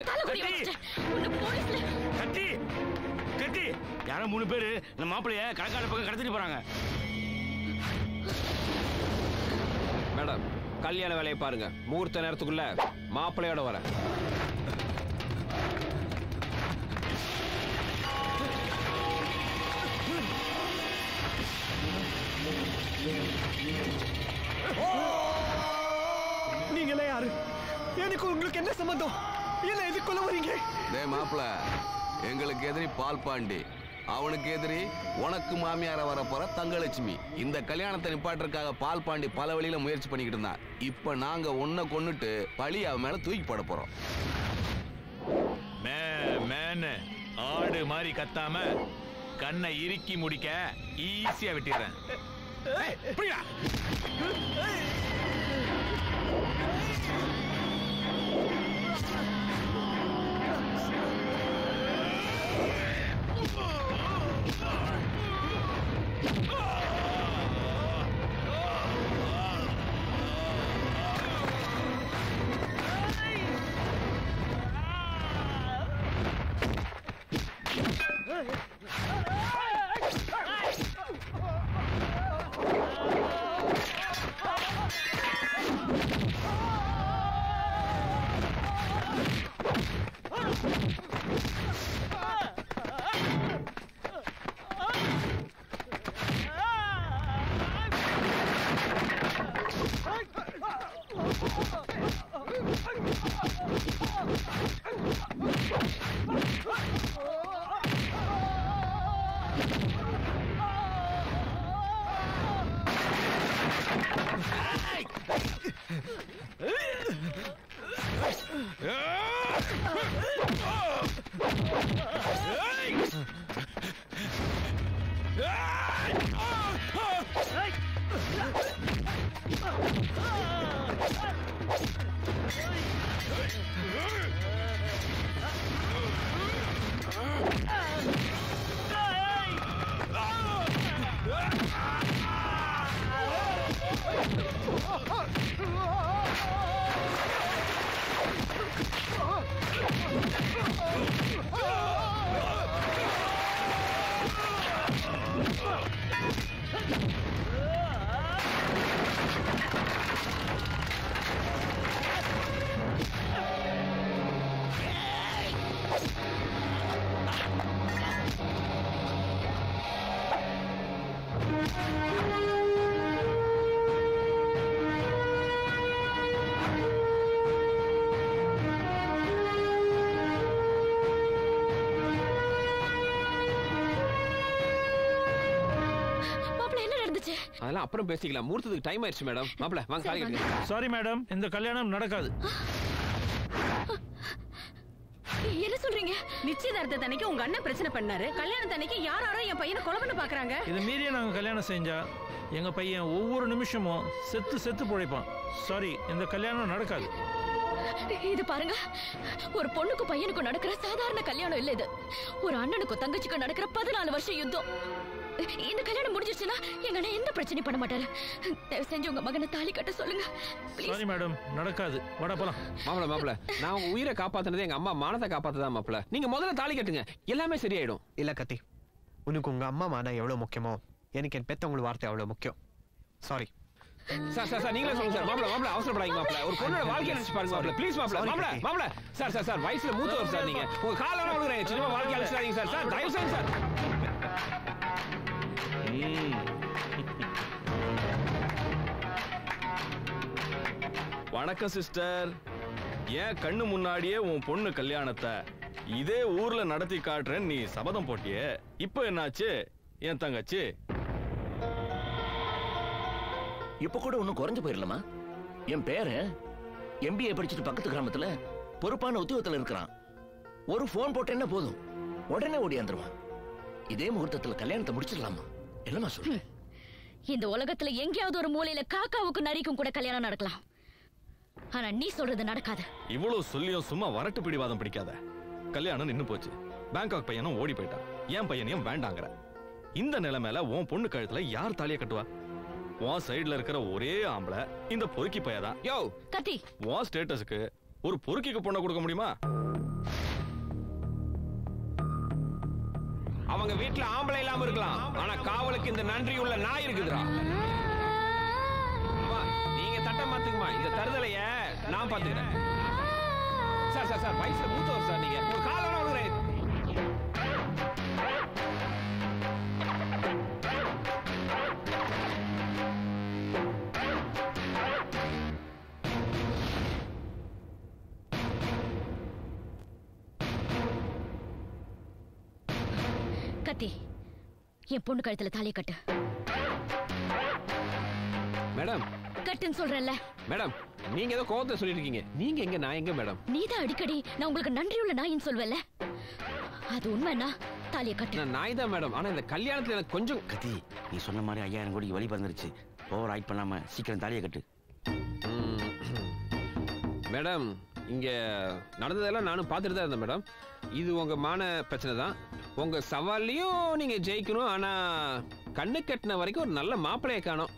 கத்தி கத்தி யாரோ 3 பேரு நம்ம மாப்பிளைய கணக்கான பக்கம் கடத்திட்டு போறாங்க. மேடம், கல்யாண வேலையை பாருங்க. முகூர்த்த நேரத்துக்குள்ள மாப்பிளையோட வர. நீங்களே யாரு? எனக்கு உங்களுக்கு என்ன சம்பந்தம்? என்ன எதுக்குள்ள வரீங்க? டேய் மாப்பிள, எங்களுக்கு எதிரி பால் பாண்டி, அவனுக்கு எதிரி உனக்கு மாமியார வர போற தங்கலட்சுமி. இந்த கல்யாணத்தை நிப்பாட்டுறதுக்காக பால் பாண்டி பல வழியில முயற்சி பண்ணிக்கிட்டு இருந்தான். இப்ப நாங்க ஒன்ன கொன்னுட்டு பழி அவன் மேல தூக்கி போட போறோம். ஆடு மாதிரி கத்தாம கண்ணை இறுக்கி முடிக்க ஈஸியா விட்டுறேன். அதெல்லாம் அப்புறம் பேசிக்கலாம். முகூர்த்தத்துக்கு டைம் ஆயிடுச்சு மேடம். மாப்பிள வாங்க தாலி கட்டுங்க. சாரி மேடம், இந்த கல்யாணம் நடக்காது. என்ன சொல்றீங்க? நிச்சயதார்த்த தன்னைக்கு உங்க அண்ணன் பிரச்சனை பண்ணாரு. கல்யாணம் தன்னைக்கு யாரோ என் பையனை கொலை பண்ண பாக்குறாங்க. இது மீறிய நாங்க கல்யாணம் செஞ்சா எங்க பையன் ஒவ்வொரு நிமிஷமும் செத்து பிழைப்பான். சாரி, இந்த கல்யாணம் நடக்காது. இது பாருங்க, ஒரு பொண்ணுக்கு பையனுக்கும் நடக்கிற சாதாரண கல்யாணம் இல்ல இது. ஒரு அண்ணனுக்கும் தங்கச்சிக்கும் நடக்கிற 14 வருஷம் யுத்தம். இந்த கல்யாணம் முடிஞ்சிருச்சுன்னா எங்க அண்ணன் எந்த பிரச்சனையும் பண்ண மாட்டாரு. தயவு செஞ்சு உங்க மகனை தாலி கட்ட சொல்லுங்க. சாரி மேடம், நடக்காது. வாடா போலாம். மாப்பிள நான் உங்க உயிரை காப்பாத்துனது எங்க அம்மா மானத்தை காப்பாத்துதான் மாப்பிள. நீங்க முதல்ல தாலி கட்டுங்க, எல்லாமே சரியாயிடும். இல்ல கத்தி, உனக்கு உங்க அம்மா மானம் எவ்வளவு முக்கியமோ எனக்கு என் பெத்தவங்க வார்த்தை அவ்வளவு முக்கியம். சாரி சார் நீங்களே சொல்லுங்க சார். மாப்பிள அவசரப்படாதீங்க மாப்பிள. ஒரு பொண்ணோட வாழ்க்கையை நினைச்சு பாருங்க மாப்பிள. ப்ளீஸ் மாப்பிள சார் வயசுல மூத்தவர் சார். நீங்க உங்க காலெல்லாம் விழுகுறேன். சின்ன வாழ்க்கை அழிச்சிடாதீங்க சார். தயவு செய்து சார். வணக்கம் சிஸ்டர். ஏன் கண்ணு முன்னாடியே உன் பொண்ணு கல்யாணத்தை இதே ஊர்ல நடத்தி காட்டுறேன்னு நீ சபதம் போட்டியே, இப்ப என்னாச்சு என் தங்கச்சி? இப்ப கூட ஒன்னும் குறைஞ்சு போயிடலாமா? என் பேரு MBA படிச்சுட்டு பக்கத்து கிராமத்துல பொறுப்பான உத்தியோகத்துல இருக்கிறான். ஒரு போன் போட்டு என்ன போதும், உடனே ஓடியாந்துருவான். இதே முகூர்த்தத்துல கல்யாணத்தை முடிச்சிடலாமா? என்னமா சொல்ற? இந்த உலகத்துல எங்கேயாவது ஒரு மூலையில காக்காவுக்கு நரிக்கும் கூட கல்யாணம் நடக்கலாம். ஆனா நீ சொல்றது நடக்காது. இவ்வளவு சொல்லியும் சும்மா வரட்டு பிடிவாதம் பிடிக்காத. கல்யாணம் நின்னு போச்சு. பேங்காக் பையனும் ஓடி போயிட்டான். என் பையனையும் வேண்டாங்கிற. இந்த நிலைமையில உன் பொண்ணு கழுத்துல யார் தாலியை கட்டுவா? உன் சைடுல இருக்கிற ஒரே ஆம்பளை இந்த பொறுக்கி பையதான். யோ கத்தி, உன் ஸ்டேட்டஸ்க்கு ஒரு பொறுக்கிக்கு பொண்ணை கொடுக்க முடியுமா? அவங்க வீட்டுல ஆம்பளை இல்லாம இருக்கலாம், ஆனா காவலுக்கு இந்த நன்றி உள்ள நாய் இருக்குதுடா. நீங்க தட்ட மாத்துக்குமா, இந்த தருதலைய நான் பாத்துக்கிறேன். சார் சார் சார் வயசுல மூத்தவர் சார், நீங்க உங்க கால விழுகிறேன். கத்தி, என் பொண்ணு கழுத்துல தாலியை கட்டு. மேடம் கட்டுன்னு சொல்றேன்ல. மேடம் நீங்க ஏதோ கோவத்தை சொல்லிட்டு இருக்கீங்க. நீங்க எங்க, நான் எங்க மேடம்? நீதான் அடிக்கடி நான் உங்களுக்கு நன்றியுள்ள நாயின்னு சொல்வல்ல, அது உண்மைன்னா தாலியை கட்டு. நான் நாய் தான் மேடம், ஆனா இந்த கல்யாணத்துல எனக்கு கொஞ்சம். கத்தி, நீ சொன்ன மாதிரி 5000 கோடி வழி பறந்துருச்சு. ஓவர் ஆக்ட் பண்ணாம சீக்கிரம் தாலியை கட்டு. மேடம் இங்க நடந்ததெல்லாம் நானும் பார்த்துட்டு தான் இருந்தேன் மேடம். இது உங்க மான பிரச்சனை தான். உங்க சவால்லையும் நீங்க ஜெயிக்கணும், ஆனா கண்ணு கட்டின வரைக்கும் ஒரு நல்ல மாப்பிளையை காணோம்.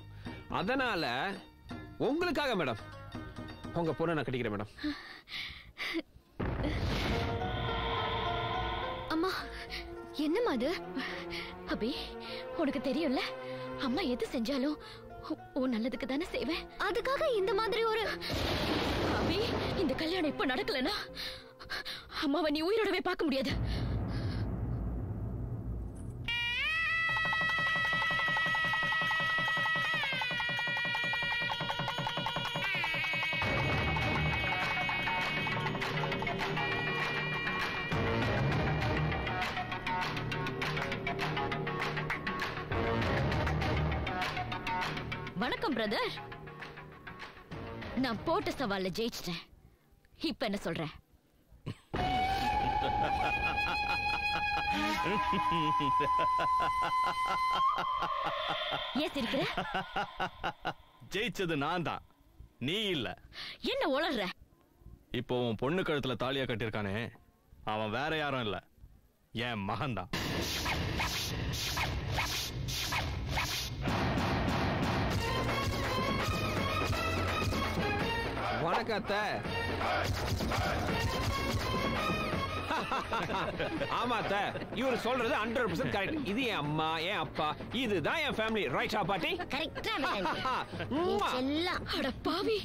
அதனால உங்களுக்காக மேடம் உங்க பொண்ணை நான் கட்டிக்கிறேன் மேடம். அம்மா என்னம்மா அது? அபி உனக்கு தெரியும்ல, அம்மா எது செஞ்சாலும் உன் நல்லதுக்கு தானே செய்வேன். அதுக்காக இந்த மாதிரி ஒரு அபி, இந்த கல்யாணம் இப்ப நடக்கலனா அம்மாவை நீ உயிரோடவே பார்க்க முடியாது. வணக்கம் பிரதர். நான் போட்ட சவால்ல ஜெயிச்சிட்டேன். இப்ப என்ன சொல்றேன்? ஏன் சிரிக்கிற? ஜெயிச்சது நான் தான், நீ இல்ல. என்ன உளர்ற? இப்போ உன் பொண்ணு கழுத்துல தாலியா கட்டிருக்கானே, அவன் வேற யாரும் இல்ல, என் மகன் தான். வணக்கத்த. ஆமாத்த, இவர் சொல்றது 100% கரெக்ட். இது என் அம்மா, என் அப்பா, இதுதான் என் ஃபேமிலி. ரைட்டா பாட்டி? அட பாவி,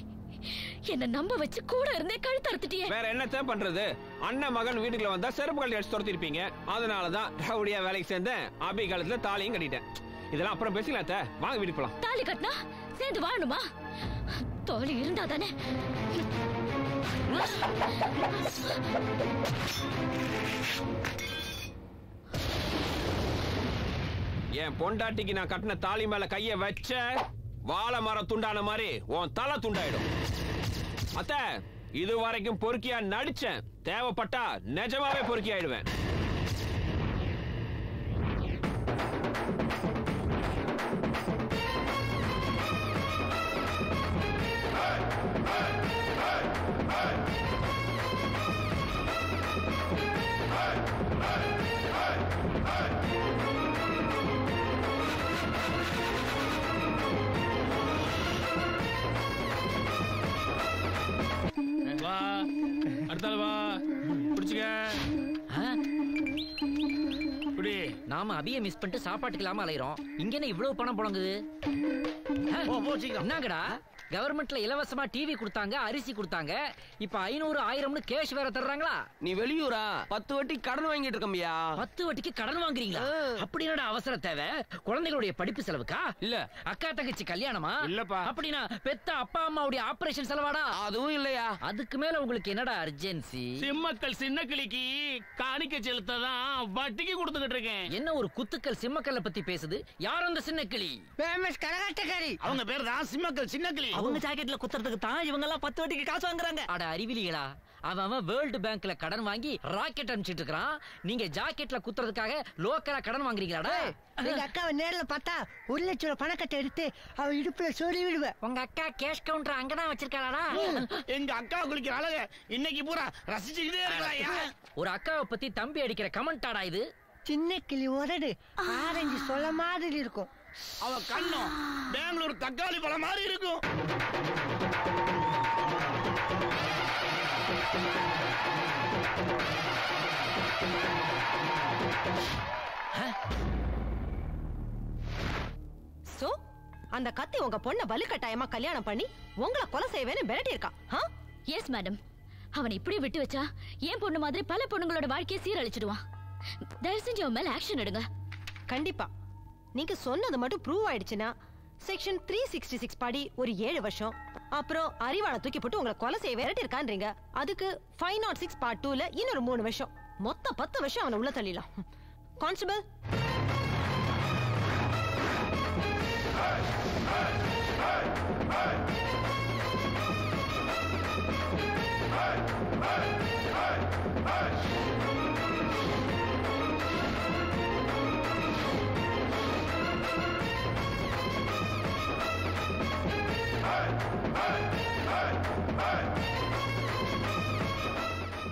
என்ன நம்ப வச்சு கூட இருந்தே கழுத்து அறுத்துட்டியே. வேற என்னத்த பண்றது? அண்ணன் மகன் வீட்டுக்குள்ள வந்தா செருப்பு கழட்டி அடிச்சு துரத்திருப்பீங்க. அதனாலதான் ரவுடியா வேலைக்கு சேர்ந்தேன். அபி காலத்துல தாலியும் கட்டிட்டேன். இதெல்லாம் அப்புறம் பேசிக்கலாம் அத்த. வாங்க வீட்டுக்கு போலாம். தாலி கட்டினா சேர்ந்து வாழணுமா? தாலி இருந்தா தானே. என் பொண்டாட்டிக்கு நான் கட்டின தாலி மேல கைய வச்ச வாழை மரம் துண்டான மாதிரி உன் தலை துண்டாயிடும். அத்த, இது வரைக்கும் பொறுக்கியா நடிச்சேன். தேவைப்பட்டா நிஜமாவே பொறுக்கி ஆயிடுவேன். வா, அடுத்தால வா, பிடிச்சுக்க. நாம அபிய மிஸ் பண்ணிட்டு சாப்பாட்டுக்கு இல்லாம அலையிறோம். இங்க என்ன இவ்வளவு பணம் புழங்குது? என்னங்கடா, கவர்மெண்ட்ல இலவசமா டிவி கொடுத்தாங்க, அரிசி கொடுத்தாங்க, இப்ப 500 1000 கேஷ் வேற தர்றாங்களா? நீ வெளியூரா 10 வட்டி கடன் வாங்கிட்டு இருக்கம்பியா? 10 வட்டிக்கு கடன் வாங்குறீங்களா? அப்படி என்னடா அவசர தேவை? குழந்தைகளுடைய படிப்பு செலவுக்கா? இல்ல அக்கா தங்கச்சி கல்யாணமா? இல்லப்பா. அப்படின்னா பெத்த அப்பா அம்மாவுடைய ஆபரேஷன் செலவாடா? அதுவும் இல்லையா. அதுக்கு மேல உங்களுக்கு என்னடா அர்ஜென்சி? சிம்மக்கல் சின்ன கிளிக்கு காணிக்க செலுத்ததான் வட்டிக்கு கொடுத்துக்கிட்டு இருக்கேன். என்ன ஒரு குத்துக்கள் சிம்மக்கல்ல பத்தி பேசுது? யார் அந்த சின்ன கிளி? ஃபேமஸ் கரகாட்டக்காரி. அவங்க பேர் தான் சிம்மக்கல் சின்ன கிளி. அவங்க ஜாக்கெட்ல குத்துறதுக்கு தான் இவங்க எல்லாம் 10 வட்டிக்கு காசு வாங்குறாங்க. அட அறிவிலிகளா, அவன் வேர்ல்டு பேங்க்ல கடன் வாங்கி ராக்கெட் அனுப்பிச்சிட்டு இருக்கான். நீங்க ஜாக்கெட்ல குத்துறதுக்காக லோக்கலா கடன் வாங்குறீங்களாடா? எங்க அக்காவை நேர்ல பார்த்தா 1 லட்சம் ரூபாய் பணக்கட்டை எடுத்து அவ இடுப்புல சொல்லி விடுவேன். உங்க அக்கா கேஷ் கவுண்டர் அங்கதான் வச்சிருக்காளா? எங்க அக்கா குளிக்கிற அழக இன்னைக்கு பூரா ரசிச்சுக்கிட்டே இருக்கா. ஒரு அக்காவை பத்தி தம்பி அடிக்கிற கமெண்டாடா இது? சின்ன கிளி உதடு ஆரஞ்சு சொல்ல மாதிரி இருக்கும். அவ கண்ணும் பெங்களூர் தக்காளி பழம் மாதிரி இருக்கும். சோ அந்த கத்தி உங்க பொண்ண வலுக்கட்டாயமா கல்யாணம் பண்ணி உங்களை கொலை செய்வேன்னு மிரட்டி இருக்கான். Yes madam. அவனை இப்படி விட்டு வச்சா என் பொண்ணு மாதிரி பல பொண்ணுங்களோட வாழ்க்கையை சீரழிச்சிடுவான். தயவு செஞ்சு அவன் மேல ஆக்ஷன் எடுங்க. கண்டிப்பா. நீங்க சொன்னது மட்டும் ப்ரூவ் ஆயிடுச்சுன்னா செக்ஷன் 366 படி ஒரு 7 வருஷம், அப்புறம் அறிவாளை தூக்கி போட்டு உங்களை கொலை செய்ய விரட்டி இருக்கான்றீங்க. அதுக்கு 506 பார்ட் 2ல இன்னொரு 3 வருஷம், மொத்தம் 10 வருஷம் அவனை உள்ள தள்ளிடலாம். கான்ஸ்டபிள்.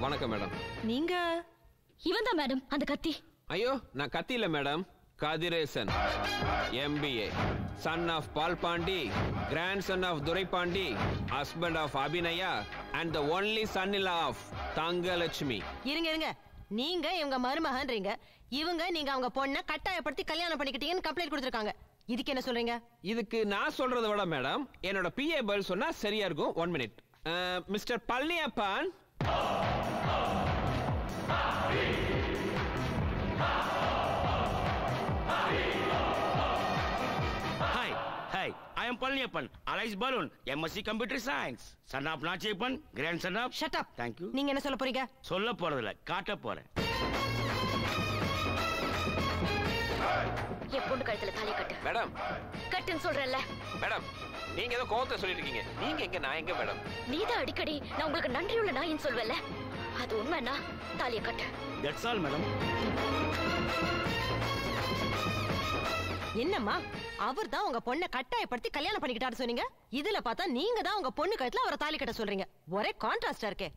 வணக்கம் மேடம். நீங்க? இவன் தான் மேடம் அந்த கத்தி. ஐயோ, நான் கத்தி இல்ல madam, Kathiresan, MBA, son of Paal Pandi, grandson of Durai Pandi, husband of Abhinaya and the only son-in-law of Thangalakshmi. இருங்க, நீங்க இவங்க மருமகன்றீங்க, இவங்க நீங்க அவங்க பொண்ணை கட்டாயப்படுத்தி கல்யாணம் பண்ணிக்கிட்டீங்கன்னு கம்ப்ளைண்ட் கொடுத்திருக்காங்க. இதுக்கு என்ன சொல்றீங்க? இதுக்கு நான் சொல்றதை விட மேடம் என்னோட PA பதில் சொன்னா சரியா இருக்கும். 1 minute. Mister Palaniappan. Hi, I am Palniappan, Alice Balloon, MSc Computer Science, son of Nachiappan, grandson of... Shut up. Thank you. நீங்க என்ன சொல்ல போறீங்க? சொல்ல போறதில்ல, காட்ட போறேன். என் பொண்ணு கழுத்துல தாலி கட்டு. மேடம். கட்டுன்னு சொல்றேன்ல. மேடம், நீங்க ஏதோ கோவத்தை சொல்லிட்டு இருக்கீங்க. நீங்க எங்க, நான் எங்க மேடம்? நீதான் அடிக்கடி நான் உங்களுக்கு நன்றியுள்ள நாயின்னு சொல்வேல. அது உண்மைன்னா தாலிய கட்டு. That's all, madam. என்னம்மா, அவர் தான் உங்க பொண்ணை கட்டாயப்படுத்தி கல்யாணம் பண்ணிக்கிட்டாரு சொன்னீங்க. இதுல பார்த்தா நீங்க தான் உங்க பொண்ணு கழுத்துல அவரை தாலி கட்ட சொல்றீங்க. ஒரே கான்ட்ராஸ்டா இருக்கே.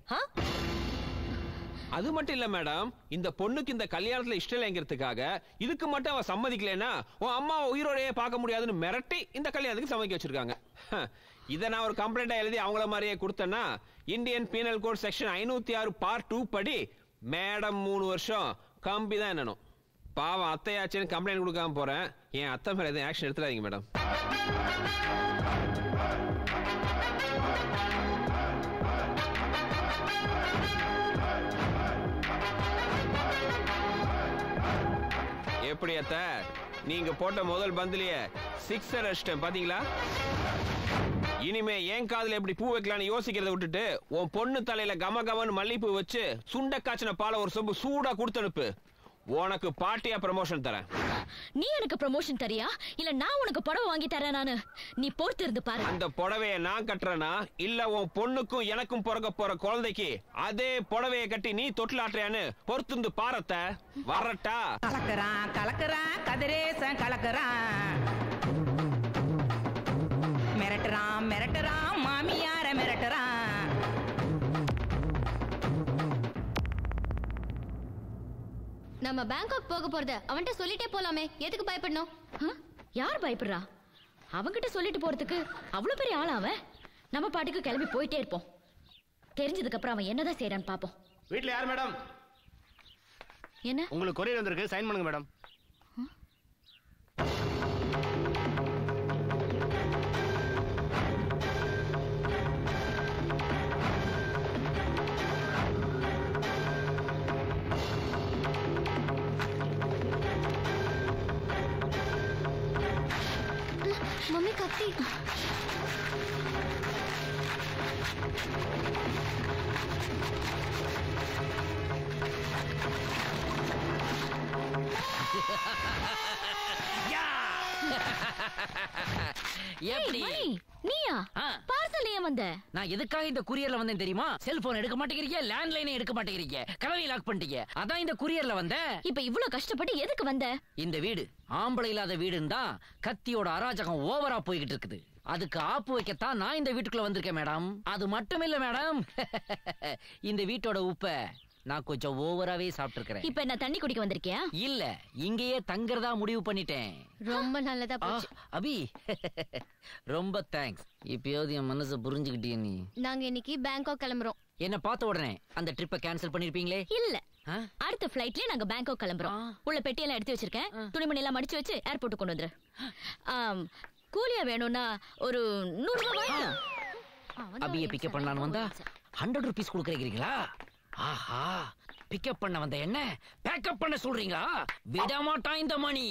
அது மட்டும் இல்ல மேடம், இந்த பொண்ணுக்கு இந்த கல்யாணத்துல இஷ்டம் இல்லைங்கிறதுக்காக இதுக்கு மட்டும் அவ சம்மதிக்கலன்னா உன் அம்மா உயிரோடையே பார்க்க முடியாதுன்னு மிரட்டி இந்த கல்யாணத்துக்கு சம்மதிக்க வச்சிருக்காங்க. இதை நான் ஒரு கம்ப்ளைண்டா எழுதி அவங்கள மாதிரியே கொடுத்தேன்னா Indian penal code section 506 part 2 படி மேடம் 3 வருஷம் கம்பி தான் என்னணும். பாவம் அத்தையாச்சுன்னு கம்ப்ளைண்ட் கொடுக்காம போறேன். என் அத்தை மேல எதுவும் ஆக்ஷன் எடுத்துறாதீங்க மேடம். எப்படி அத்தை, நீங்க போட்ட முதல் பந்திலேயே 6 அடிச்சிட்டேன் பாத்தீங்களா? இனிமே ஏன் காதுல எப்படி பூ வைக்கலான்னு யோசிக்கிறத விட்டுட்டு உன் பொண்ணு தலையில கம கமன்னு மல்லிப்பூ வச்சு சுண்ட காய்ச்சின பாலை ஒரு சொம்பு சூடா கொடுத்து அனுப்பு. உனக்கு பார்ட்டியா ப்ரமோஷன் தரேன். நீ எனக்கு ப்ரமோஷன் தரியா இல்ல நான் உனக்கு புடவை வாங்கி தரேன்? நானு நீ பொறுத்து இருந்து பாரு. அந்த புடவையை நான் கட்டுறேனா இல்ல உன் பொண்ணுக்கும் எனக்கும் பிறக்க போற குழந்தைக்கு அதே புடவையை கட்டி நீ தொட்டிலாட்டுறியான்னு பொறுத்து இருந்து பாரத்த. வரட்டா? கலக்குறான் கதிரேசன் கலக்குறான், மிரட்டுறான் மாமியார மிரட்டுறான். நம்ம பேங்காக் போக போறத அவன்கிட்ட சொல்லிட்டே போலாமே, எதுக்கு பயப்படணும்? யார் பயப்படுறா? அவன்கிட்ட சொல்லிட்டு போறதுக்கு அவ்வளவு பெரிய ஆளா அவன்? நம்ம பாட்டுக்கு கிளம்பி போயிட்டே இருப்போம். தெரிஞ்சதுக்கு அப்புறம் அவன் என்னதான் செய்யறான்னு பாப்போம். வீட்ல யார் மேடம்? என்ன? உங்களுக்கு கொரியர் வந்திருக்கு, சைன் பண்ணுங்க மேடம். மம்மி கத்தி. எப்படி நீயா பார்சல் ஏன் வந்த? நான் எதுக்காக இந்த குரியர்ல வந்தேன் தெரியுமா? செல்போன் எடுக்க மாட்டேங்கிறீங்க, லேண்ட்லைனை எடுக்க மாட்டேங்கிறீங்க, கதவை லாக் பண்ணிட்டீங்க. அதான் இந்த குரியர்ல வந்தேன். இப்ப இவ்வளவு கஷ்டப்பட்டு எதுக்கு வந்த? இந்த வீடு ஆம்பளை இல்லாத வீடுன்னு தான் கத்தியோட அராஜகம் ஓவரா போய்கிட்டு இருக்குது. அதுக்கு ஆப்பு வைக்கத்தான் நான் இந்த வீட்டுக்குள்ள வந்திருக்கேன் மேடம். அது மட்டும் இல்ல மேடம், இந்த வீட்டோட உப்ப நான் கொஞ்சம் ஓவராவே சாப்பிட்டிருக்கிறேன். இப்ப என்ன தண்ணி குடிக்க வந்திருக்கியா? இல்ல, இங்கேயே தங்கறதா முடிவு பண்ணிட்டேன். ரொம்ப நல்லதா போச்சு. அபி, ரொம்ப தேங்க்ஸ். இப்பயாவது என் மனசை புரிஞ்சுக்கிட்டே. நீ நாங்க இன்னைக்கு பேங்காக் கிளம்புறோம். என்ன பார்த்த உடனே அந்த ட்ரிப்பை கேன்சல் பண்ணிருப்பீங்களே? இல்ல, அடுத்த ஃப்ளைட்லயே நாங்க பேங்காக் கிளம்புறோம். உள்ள பெட்டியெல்லாம் எடுத்து வச்சிருக்கேன். துணிமணி எல்லாம் மடிச்சு வச்சு ஏர்போர்ட் கொண்டு வந்துரு. கூலியா வேணும்னா ஒரு 100 ரூபாய் வாங்க. அபியை பிக்கப் பண்ணலான்னு வந்தா 100 rupees கொடுக்குறீங்களா? ஆஹா, பிக்கப் பண்ண வந்த என்ன பேக்கப் பண்ண சொல்றீங்களா? விட மாட்டான் இந்த மணி.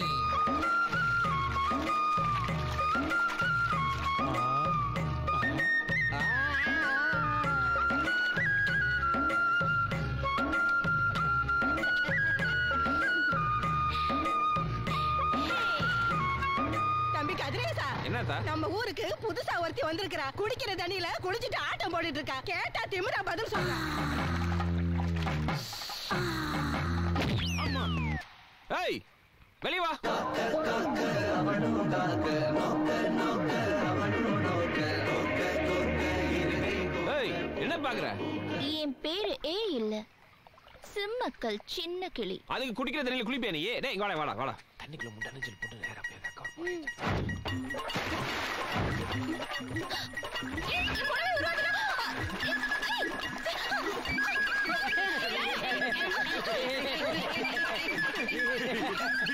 நம்ம ஊருக்கு புதுசா ஒருத்தி வந்திருக்கா. குடிக்கிற தண்ணியில குளிச்சிட்டு ஆட்டம் போட்டுட்டு இருக்கா. கேட்டா திமிரா பதில் சொல்ற. ஏய், வெளிய வா. ஏய், என்ன பாக்குற? என் பேரு ஏ இல்ல, சிம்மக்கல் சின்ன கிளி. அதுக்கு குடிக்கிற தண்ணியில குளிப்பியா நீ? டேய், இங்க வாடா வாடா. தண்ணிக்குள்ள முண்டனஞ்சல் போட்டு நேரா போய்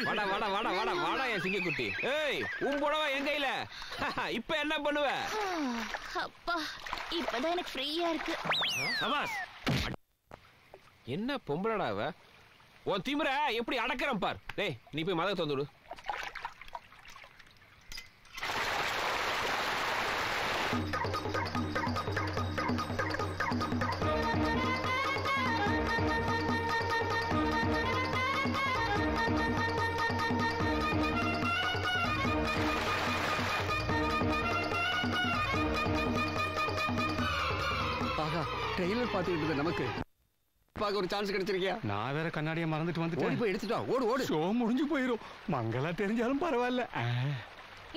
வாடா வாடா வாடா வாடா வாடா என் சிங்கக்குட்டி. ஏய், உன் புடவை என் கையில. இப்ப என்ன பண்ணுவ? அப்பா, இப்பதான் எனக்கு ஃப்ரீயா இருக்கு. சபாஸ். என்ன பொம்பளடா அவ? உன் திமிர எப்படி அடக்குறேன் பார். டேய், நீ போய் மதத்தை வந்துடு. ட்ரெய்லர் பார்த்துக்கிட்டு இருந்த நமக்கு பார்க்க ஒரு சான்ஸ் கிடைச்சிருக்கியா? நான் வேற கண்ணாடியை மறந்துட்டு வந்துட்டேன். ஓடி போய் எடுத்துட்டா. ஓடு ஓடு. ஷோ முடிஞ்சு போயிரும். மங்களா தெரிஞ்சாலும் பரவாயில்ல.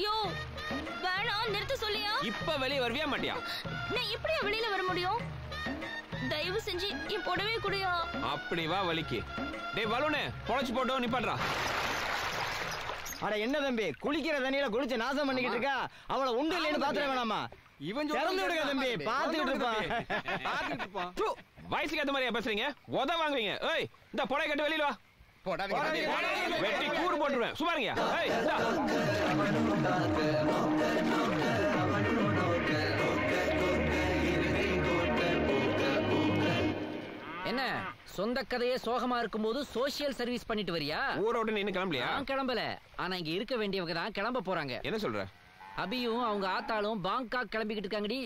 யோ, வேணாம், நிறுத்த சொல்லியா? இப்ப வெளிய வரவே மாட்டியா? நான் எப்படியா வெளியில வர முடியும்? தயவு செஞ்சு என் புடவே குடியா. அப்படி வா வலிக்கு. டேய் பலூனே, பொளச்சு போட்டோ நிப்பாட்றா. அட என்ன தம்பி, குளிக்கிற தண்ணியில குளிச்சு நாசம் பண்ணிக்கிட்டு இருக்கா. அவளை உண்டு இல்லைன்னு பாத்துற வேணாமா? இவன் திறந்து விடுங்க தம்பி, பாத்துக்கிட்டு இருப்பான். வயசுக்கு ஏத்த மாதிரியா பேசுறீங்க? உத வாங்குவீங்க. ஏய், இந்த புடவை கட்டு வெளியில வா. வெட்டி கூறு போட்டுருவேன். சுமாருங்க. ஏய், என்ன சொந்த கதையே சோகமா இருக்கும்போது சோசியல் சர்வீஸ் பண்ணிட்டு வரியா? ஊரை விட்டு நீ கிளம்பலையா? நான் கிளம்பல. ஆனா இங்க இருக்க வேண்டியவங்க தான் கிளம்ப போறாங்க. என்ன சொல்ற? அபியும் அவங்க ஆத்தாலும் பாங்காக் கிளம்பிக்கிட்டு இருக்காங்கடி.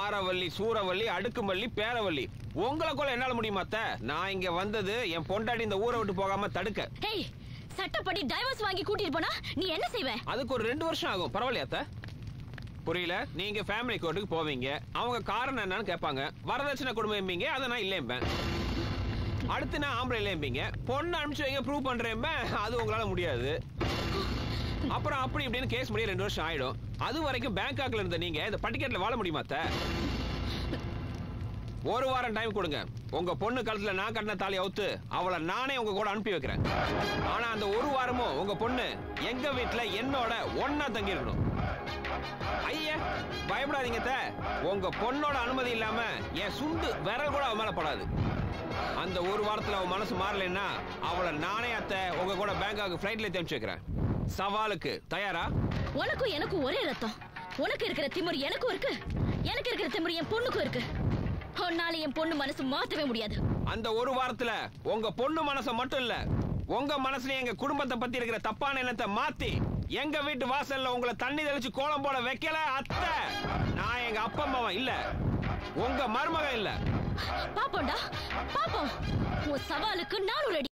ஆரவல்லி, சூரவல்லி, அடுக்குமல்லி, பேரவல்லி, உங்களை கொள்ள என்னால முடியுமா? நான் இங்க வந்தது என் பொண்டாடி இந்த ஊரை விட்டு போகாம தடுக்க. சட்டப்படி டைவர்ஸ் வாங்கி கூட்டிட்டு போனா நீ என்ன செய்வ? அதுக்கு ஒரு 2 வருஷம் ஆகும். பரவாயில்லையா? புரியல? நீங்க ஃபேமிலி கோர்ட்டுக்கு போவீங்க. அவங்க காரணம் என்னன்னு கேட்பாங்க. வரதட்சணை குடும்பம், அதை நான் இல்லைம்பேன். அடுத்து நான் ஆம்பளை இல்லைம்பீங்க. பொண்ணு அனுப்பிச்சு வைங்க, ப்ரூவ் பண்றேன். அது உங்களால முடியாது. அப்புறம் அப்படி இப்படின்னு கேஸ் முடிய 2 வருஷம் ஆயிடும். அது வரைக்கும் பேங்காக்ல இருந்த நீங்க இந்த பட்டிக்கேட்ல வாழ முடியுமா அத்தை? 1 வாரம் டைம் கொடுங்க. உங்க பொண்ணு கழுத்துல நான் கட்டின தாலி அவுத்து அவளை நானே உங்க கூட அனுப்பி வைக்கிறேன். ஆனா அந்த 1 வாரமும் உங்க பொண்ணு எங்க வீட்டுல என்னோட ஒண்ணா தங்கி இருக்கணும். ஐயா பயப்படாதீங்க அத்தை. உங்க பொண்ணோட அனுமதி இல்லாம என் சுண்டு விரல் கூட அவ மேல படாது. அந்த 1 வாரத்துல அவ மனசு மாறலைன்னா அவளை நானே அத்தை உங்க கூட பேங்காக்கு ஃபிளைட்ல தேர்ச்சி வைக்கிறேன். சவாலுக்கு தயாரா? உனக்கும் எனக்கும் ஒரே ரத்தம். உனக்கு இருக்கிற திமிரு எனக்கும் இருக்கு, எனக்கு இருக்கிற திமிரு என் பொண்ணுக்கும் இருக்கு. உன்னால என் பொண்ணு மனசு மாத்தவே முடியாது. அந்த 1 வாரத்துல உங்க பொண்ணு மனசை மட்டும் இல்ல, உங்க மனசுல எங்க குடும்பத்தை பத்தி இருக்கிற தப்பான எண்ணத்தை மாத்தி எங்க வீட்டு வாசல்ல உங்களை தண்ணி தெளிச்சு கோலம் போட வைக்கல அத்தை, நான் எங்க அப்பா அம்மாவா இல்ல, உங்க மருமக இல்ல. பாப்போம்டா பாப்போம். உன் சவாலுக்கு நானும் ரெடி.